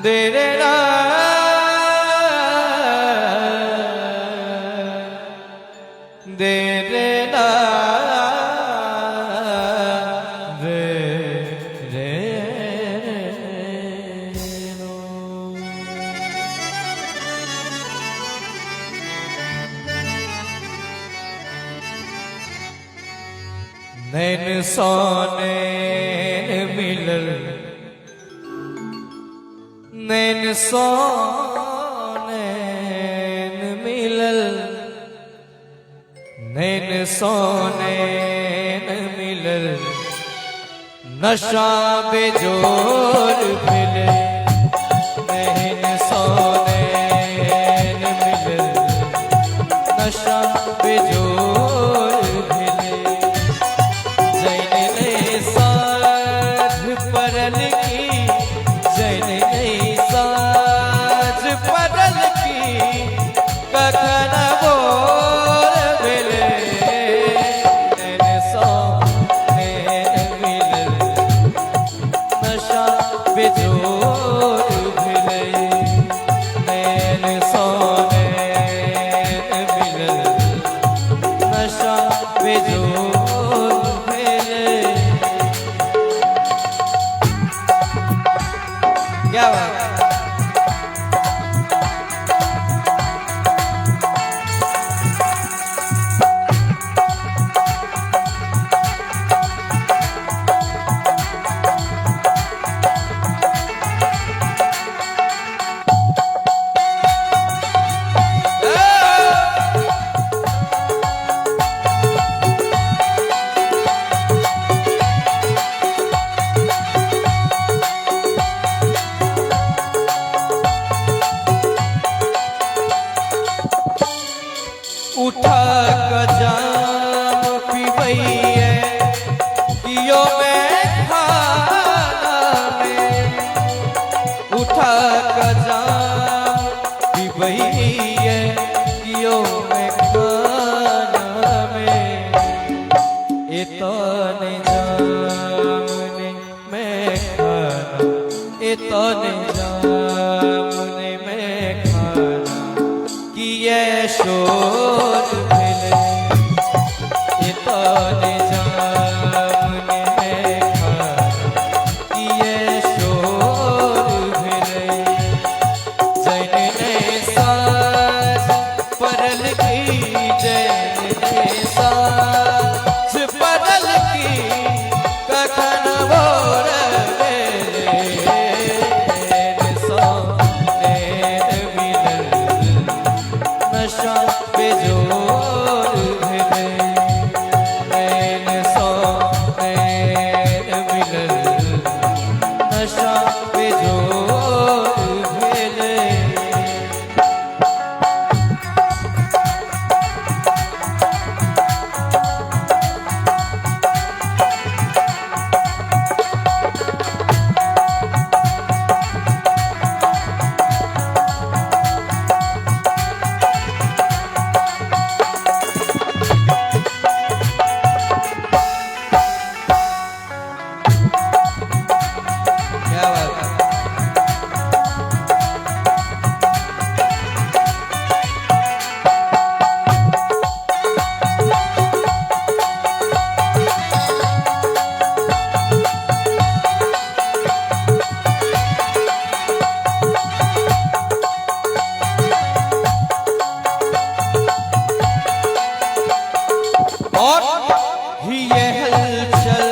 दे रे रा दे रे रा रे रे रो। नैन सोने मिलल नैन सोने मिलल नैन सोने मिलल नशा बेजोर मिले नैन सोने मिलल नशा बेजोर मिले जैन ने साथ परल की जैन ने साथ परल की कखन बोर मिले नैन सोने मिलल नशा बेजोर मिले नैन सोने मिलल नशा बेजोर मिले। क्या बात है? उठा जाम पिबैये कियो में खाना में उठा जाम पिबैये कियो में खाना में इतने जामने में खाना इतने जामने में खाना किए शोर मिले इतने जामने में खाना किए शोर मिले जैन ने साथ परल की जैन ने साथ परल की कखन भोर मिले नैन सोने मिलल नशा बेजोर मिले नैन सोने मिलल नशा बेजोर मिले। क्या बात है? और ये हलचल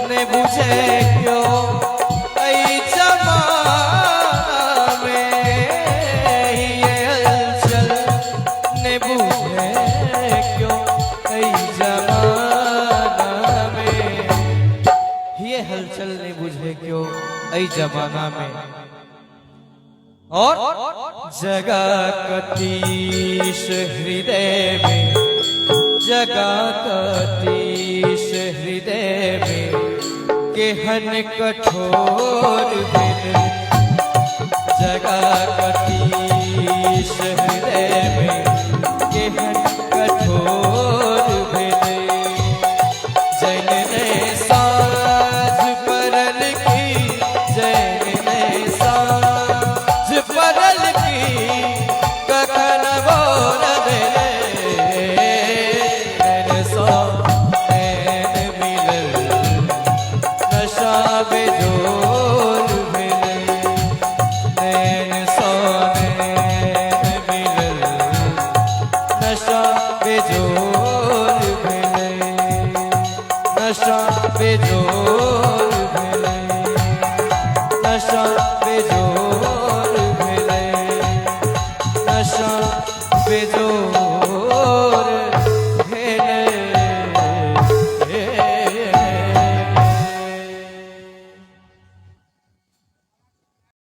ने बुझे क्यों ऐ जमाना में ये हलचल ने बुझे क्यों ऐ जमाना में ये हलचल ने बुझे क्यों ऐ जमाना में। और जगा कतीश हृदय में जगा कतीश हृदय में केहन कठोर दिल जगा कतीश हृदय में केहन कठोर